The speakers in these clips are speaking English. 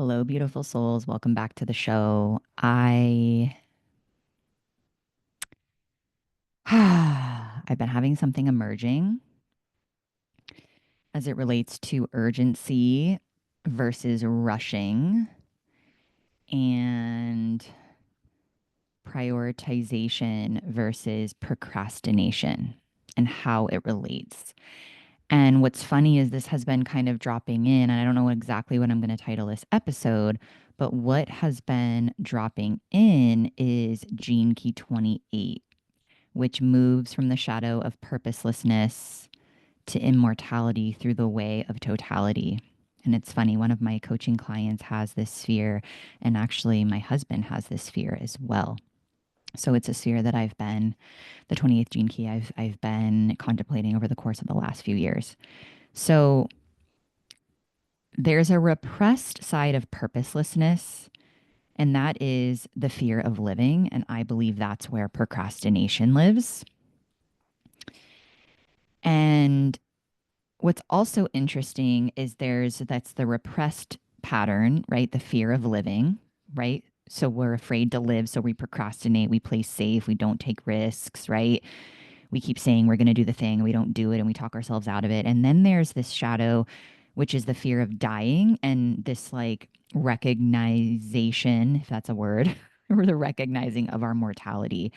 Hello, beautiful souls. Welcome back to the show. I've been having something emerging as it relates to urgency versus rushing and prioritization versus procrastination and how it relates. And what's funny is this has been kind of dropping in, and I don't know exactly what I'm going to title this episode, but what has been dropping in is Gene Key 28, which moves from the shadow of purposelessness to immortality through the way of totality. And it's funny, one of my coaching clients has this sphere, and actually, my husband has this sphere as well. So it's a sphere that the 28th gene key, I've been contemplating over the course of the last few years. So there's a repressed side of purposelessness, and that is the fear of living. And I believe that's where procrastination lives. And what's also interesting is that's the repressed pattern, right? The fear of living, right? So we're afraid to live, so we procrastinate, we play safe, we don't take risks, right? We keep saying we're going to do the thing, and we don't do it, and we talk ourselves out of it. And then there's this shadow, which is the fear of dying, and this like recognition, if that's a word, or the recognizing of our mortality.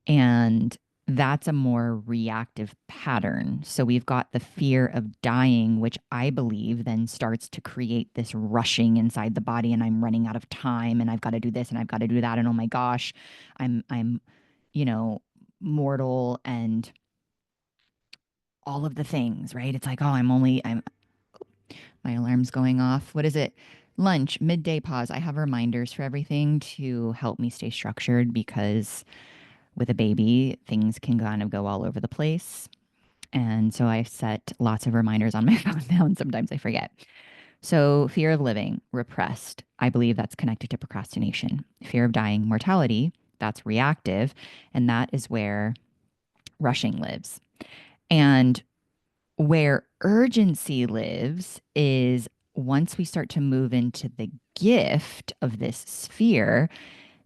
And that's a more reactive pattern. So we've got the fear of dying, which I believe then starts to create this rushing inside the body, and I'm running out of time, and I've got to do this and I've got to do that. And oh my gosh, I'm, you know, mortal and all of the things, right? It's like, oh, my alarm's going off. What is it? Lunch, midday pause. I have reminders for everything to help me stay structured because with a baby, things can kind of go all over the place. And so I set lots of reminders on my phone now, and sometimes I forget. So, fear of living, repressed. I believe that's connected to procrastination. Fear of dying, mortality, that's reactive. And that is where rushing lives. And where urgency lives is once we start to move into the gift of this sphere,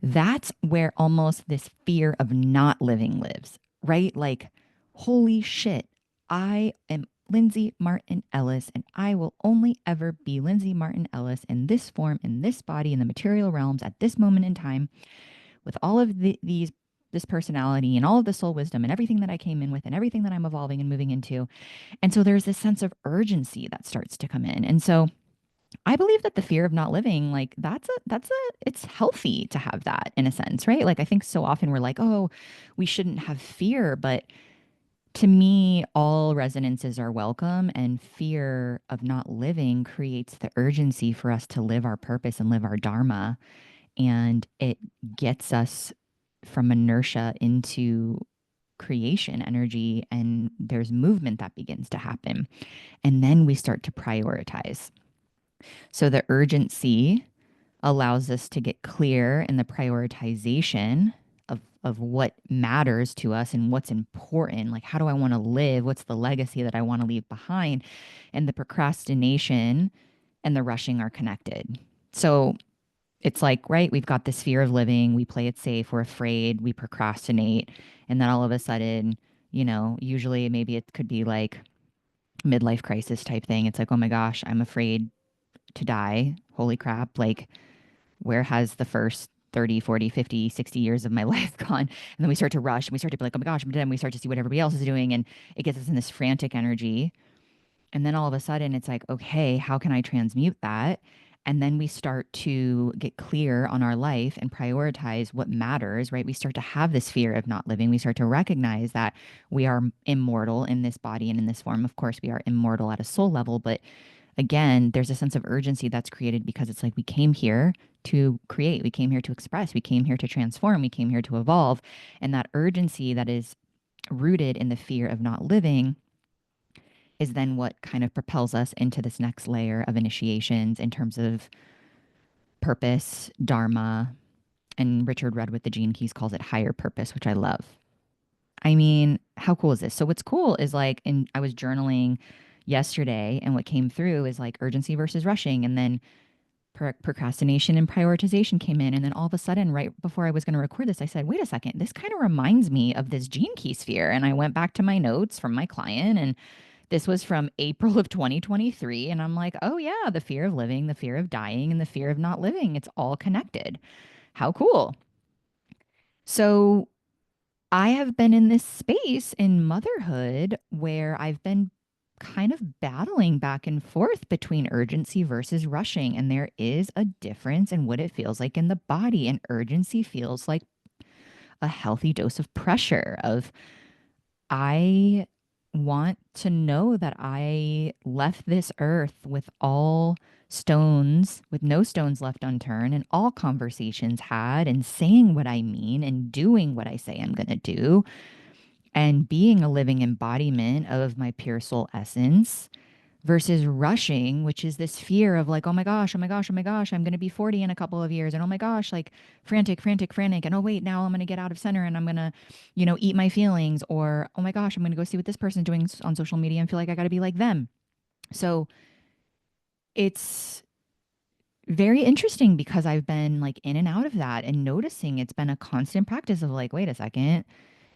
that's where almost this fear of not living lives, right? Like, holy shit, I am Lindsay Marten Ellis, and I will only ever be Lindsay Marten Ellis in this form, in this body, in the material realms at this moment in time, with all of this personality and all of the soul wisdom and everything that I came in with and everything that I'm evolving and moving into. And so there's this sense of urgency that starts to come in. And so I believe that the fear of not living, like it's healthy to have that in a sense, right? Like I think so often we're like, oh, we shouldn't have fear. But to me, all resonances are welcome, and fear of not living creates the urgency for us to live our purpose and live our dharma. And it gets us from inertia into creation energy, and there's movement that begins to happen. And then we start to prioritize. So the urgency allows us to get clear in the prioritization of what matters to us and what's important. Like, how do I want to live? What's the legacy that I want to leave behind? And the procrastination and the rushing are connected. So it's like, right, we've got this fear of living, we play it safe, we're afraid, we procrastinate. And then all of a sudden, usually maybe it could be like midlife crisis type thing. It's like, oh my gosh, I'm afraid to die. Holy crap. Like, where has the first 30, 40, 50, 60 years of my life gone? And then we start to rush and we start to be like, oh my gosh, but then we start to see what everybody else is doing. And it gets us in this frantic energy. And then all of a sudden it's like, okay, how can I transmute that? And then we start to get clear on our life and prioritize what matters, right? We start to have this fear of not living. We start to recognize that we are immortal in this body and in this form. Of course, we are immortal at a soul level, but again, there's a sense of urgency that's created because it's like we came here to create, we came here to express, we came here to transform, we came here to evolve. And that urgency that is rooted in the fear of not living is then what kind of propels us into this next layer of initiations in terms of purpose, dharma, and Richard Rudd with the Gene Keys calls it higher purpose, which I love. I mean, how cool is this? So what's cool is like, and I was journaling yesterday, and what came through is like urgency versus rushing, and then procrastination and prioritization came in. And then all of a sudden, right before I was going to record this, I said, wait a second, this kind of reminds me of this gene key sphere. And I went back to my notes from my client, and this was from April of 2023. And I'm like, oh, yeah, the fear of living, the fear of dying, and the fear of not living. It's all connected. How cool. So I have been in this space in motherhood where I've been kind of battling back and forth between urgency versus rushing. And there is a difference in what it feels like in the body. And urgency feels like a healthy dose of pressure of I want to know that I left this earth with all stones, with no stones left unturned, and all conversations had, and saying what I mean and doing what I say I'm going to do, and being a living embodiment of my pure soul essence versus rushing, which is this fear of like, oh my gosh, oh my gosh, oh my gosh, I'm going to be 40 in a couple of years. And oh my gosh, like frantic, frantic, frantic. And oh, wait, now I'm going to get out of center and I'm going to, eat my feelings. Or, oh my gosh, I'm going to go see what this person's doing on social media and feel like I got to be like them. So it's very interesting because I've been like in and out of that and noticing it's been a constant practice of like, wait a second,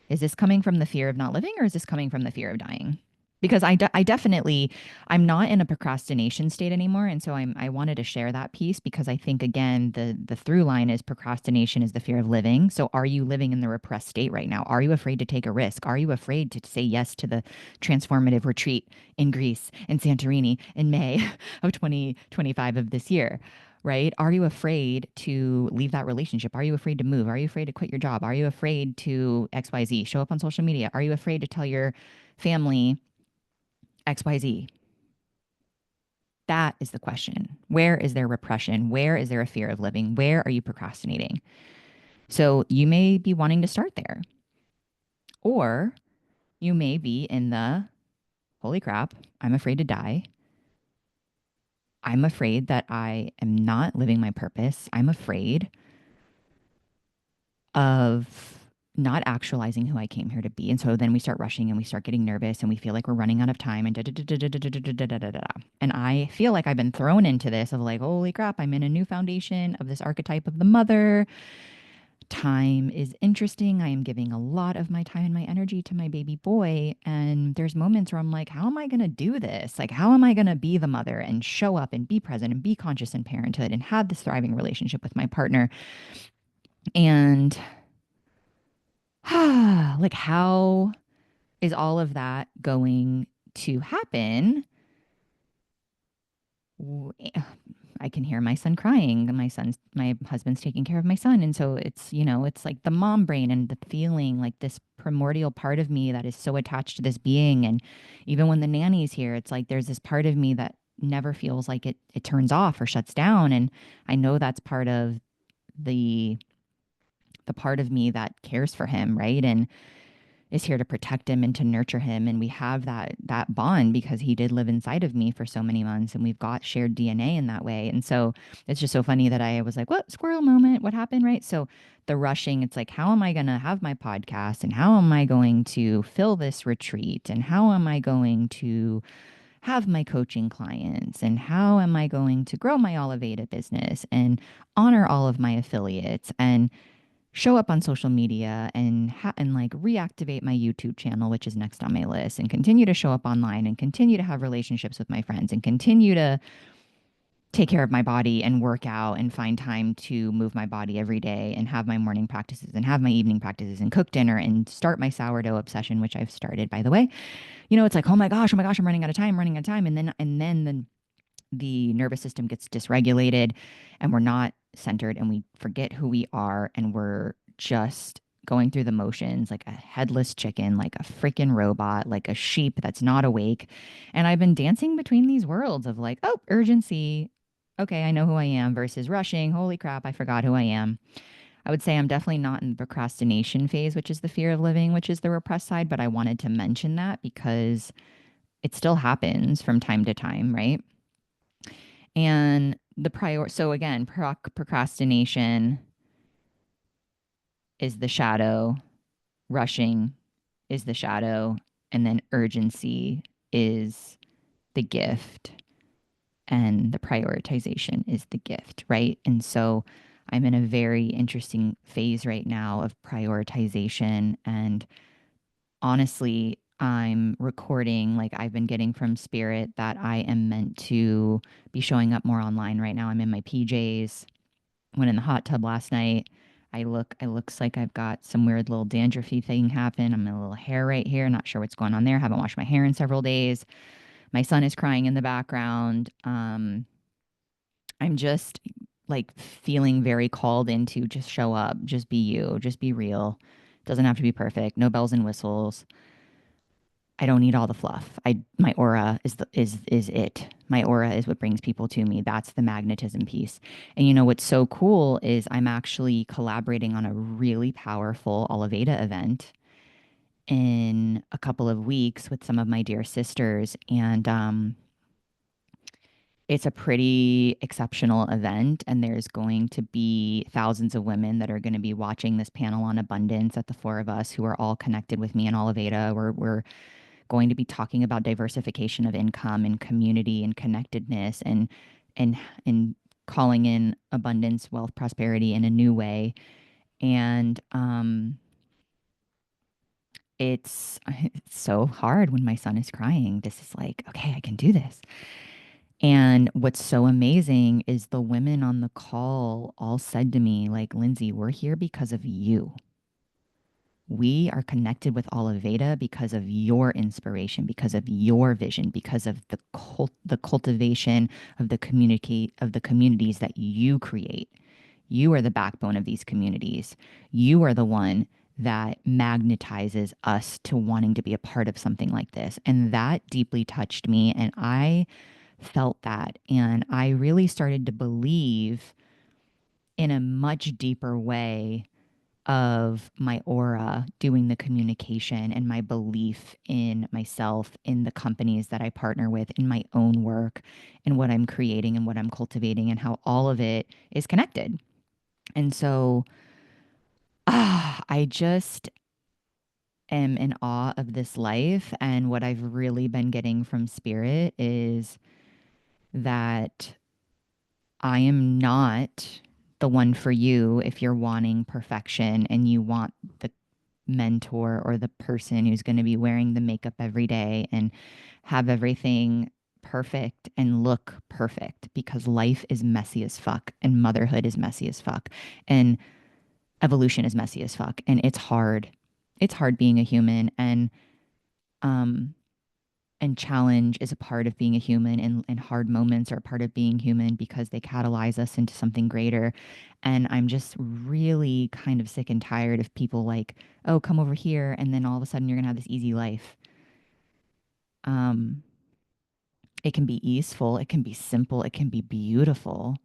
is this coming from the fear of not living or is this coming from the fear of dying? Because I definitely, I'm not in a procrastination state anymore. And so I wanted to share that piece because I think, again, the through line is procrastination is the fear of living. So are you living in the repressed state right now? Are you afraid to take a risk? Are you afraid to say yes to the transformative retreat in Greece, in Santorini, in May of 2025 of this year? Right? Are you afraid to leave that relationship? Are you afraid to move? Are you afraid to quit your job? Are you afraid to XYZ, show up on social media? Are you afraid to tell your family XYZ? That is the question. Where is there repression? Where is there a fear of living? Where are you procrastinating? So you may be wanting to start there, or you may be in the holy crap, I'm afraid to die. I'm afraid that I am not living my purpose. I'm afraid of not actualizing who I came here to be. And so then we start rushing and we start getting nervous and we feel like we're running out of time and da da da da da da da da da da da da. And I feel like I've been thrown into this of like, holy crap, I'm in a new foundation of this archetype of the mother. Time is interesting. I am giving a lot of my time and my energy to my baby boy. And there's moments where I'm like, how am I going to do this? Like, how am I going to be the mother and show up and be present and be conscious in parenthood and have this thriving relationship with my partner? And like, how is all of that going to happen? I can hear my son crying. My husband's taking care of my son. And so it's like the mom brain and the feeling like this primordial part of me that is so attached to this being. And even when the nanny's here, it's like there's this part of me that never feels like it turns off or shuts down. And I know that's part of the part of me that cares for him, right? And is here to protect him and to nurture him. And we have that bond because he did live inside of me for so many months and we've got shared DNA in that way. And so it's just so funny that I was like, what squirrel moment? What happened? Right. So the rushing, it's like, how am I going to have my podcast and how am I going to fill this retreat? And how am I going to have my coaching clients? And how am I going to grow my Oliveda business and honor all of my affiliates and show up on social media and like reactivate my YouTube channel, which is next on my list, and continue to show up online and continue to have relationships with my friends and continue to take care of my body and work out and find time to move my body every day and have my morning practices and have my evening practices and cook dinner and start my sourdough obsession, which I've started, by the way. It's like, oh my gosh, I'm running out of time, running out of time. And then the nervous system gets dysregulated and we're not centered and we forget who we are and we're just going through the motions like a headless chicken, like a freaking robot, like a sheep that's not awake. And I've been dancing between these worlds of like, oh, urgency. Okay, I know who I am versus rushing. Holy crap, I forgot who I am. I would say I'm definitely not in the procrastination phase, which is the fear of living, which is the repressed side. But I wanted to mention that because it still happens from time to time, right? And so again, procrastination is the shadow, rushing is the shadow, and then urgency is the gift. and the prioritization is the gift, right? And so I'm in a very interesting phase right now of prioritization. And honestly, I'm recording, like I've been getting from spirit that I am meant to be showing up more online right now. I'm in my PJs. Went in the hot tub last night. It looks like I've got some weird little dandruffy thing happen. I'm in a little hair right here. Not sure what's going on there. Haven't washed my hair in several days. My son is crying in the background. I'm just like feeling very called into just show up, just be you, just be real. Doesn't have to be perfect. No bells and whistles. I don't need all the fluff. I my aura is it. My aura is what brings people to me. That's the magnetism piece. And you know what's so cool is I'm actually collaborating on a really powerful Oliveda event in a couple of weeks with some of my dear sisters, and it's a pretty exceptional event, and there's going to be thousands of women that are going to be watching this panel on abundance at the four of us who are all connected with me in Oliveda. We're going to be talking about diversification of income and community and connectedness and and calling in abundance, wealth, prosperity in a new way. And it's so hard when my son is crying. This is like, okay, I can do this. And what's so amazing is the women on the call all said to me, like, Lindsay, we're here because of you. We are connected with all of Veda because of your inspiration, because of your vision, because of the cultivation of the communities that you create. You are the backbone of these communities. You are the one that magnetizes us to wanting to be a part of something like this. And that deeply touched me. And I felt that. And I really started to believe in a much deeper way of my aura doing the communication and my belief in myself, in the companies that I partner with, in my own work, and what I'm creating and what I'm cultivating, and how all of it is connected. And so, I just am in awe of this life. And what I've really been getting from spirit is that I am not the one for you if you're wanting perfection and you want the mentor or the person who's going to be wearing the makeup every day and have everything perfect and look perfect, because life is messy as fuck and motherhood is messy as fuck and evolution is messy as fuck, and it's hard. It's hard being a human, um and challenge is a part of being a human, and hard moments are a part of being human because they catalyze us into something greater. And I'm just really kind of sick and tired of people like, oh, come over here and then all of a sudden you're gonna have this easy life. um it can be easeful, it can be simple, it can be beautiful,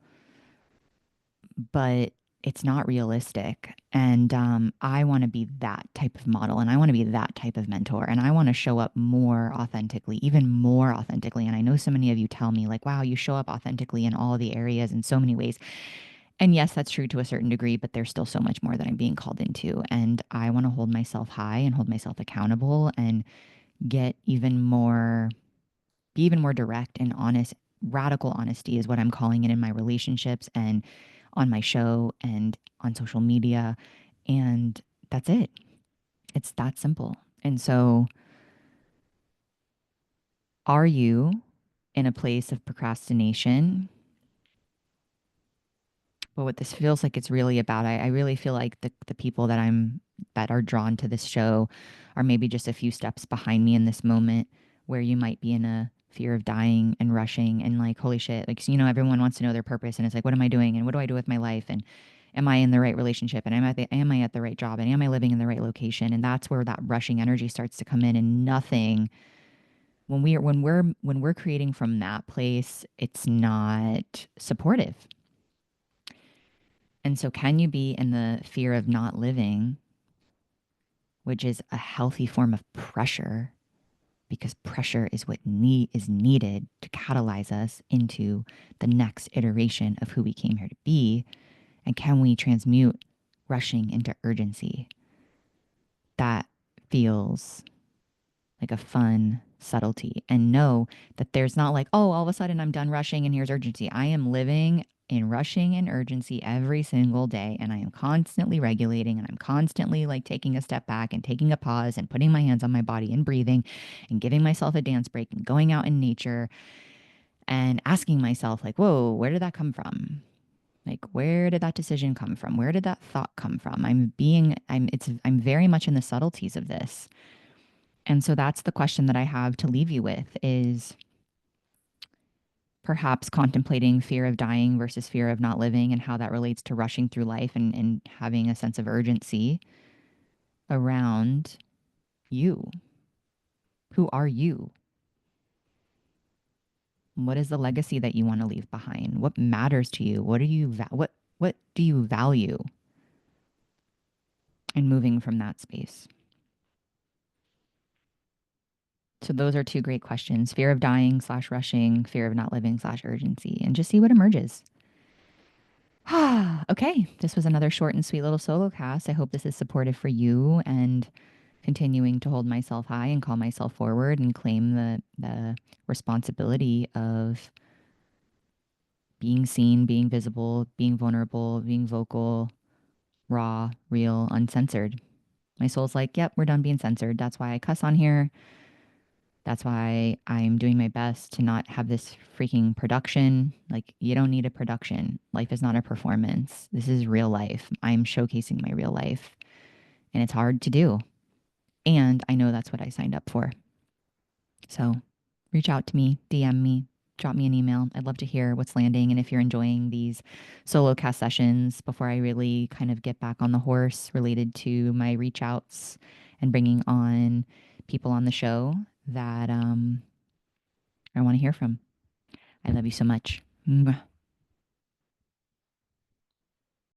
but it's not realistic. And I want to be that type of model, and I want to be that type of mentor, and I want to show up more authentically, even more authentically. And I know so many of you tell me, like, wow, you show up authentically in all of the areas in so many ways. And yes, that's true to a certain degree, but there's still so much more that I'm being called into. And I want to hold myself high and hold myself accountable and get even more, be even more direct and honest. Radical honesty is what I'm calling it in my relationships and on my show and on social media. And that's it. It's that simple. And so, are you in a place of procrastination? But what this feels like it's really about, I really feel like the people that are drawn to this show are maybe just a few steps behind me in this moment, where you might be in a fear of dying and rushing and like, holy shit, like, so, everyone wants to know their purpose, and it's like, what am I doing and what do I do with my life, and am I in the right relationship, and am I at the right job, and am I living in the right location? And that's where that rushing energy starts to come in. And nothing, when we're creating from that place, it's not supportive. And so, can you be in the fear of not living, which is a healthy form of pressure, because pressure is what is needed to catalyze us into the next iteration of who we came here to be? And can we transmute rushing into urgency? That feels like a fun subtlety and know that there's not like, oh, all of a sudden I'm done rushing and here's urgency. I am living in rushing and urgency every single day. And I am constantly regulating and I'm constantly like taking a step back and taking a pause and putting my hands on my body and breathing and giving myself a dance break and going out in nature and asking myself, like, whoa, where did that come from? Like, where did that decision come from? Where did that thought come from? I'm very much in the subtleties of this. And so that's the question that I have to leave you with is perhaps contemplating fear of dying versus fear of not living and how that relates to rushing through life and having a sense of urgency around you. Who are you? What is the legacy that you want to leave behind? What matters to you? What do you value? And moving from that space. So those are two great questions: fear of dying slash rushing, fear of not living slash urgency, and just see what emerges. Okay, this was another short and sweet little solo cast. I hope this is supportive for you and continuing to hold myself high and call myself forward and claim the responsibility of being seen, being visible, being vulnerable, being vocal, raw, real, uncensored. My soul's like, yep, we're done being censored. That's why I cuss on here. That's why I'm doing my best to not have this freaking production. Like, you don't need a production. Life is not a performance. This is real life. I'm showcasing my real life, and it's hard to do. And I know that's what I signed up for. So reach out to me, DM me, drop me an email. I'd love to hear what's landing. And if you're enjoying these solo cast sessions before I really kind of get back on the horse related to my reach outs and bringing on people on the show that I want to hear from. I love you so much. Mwah.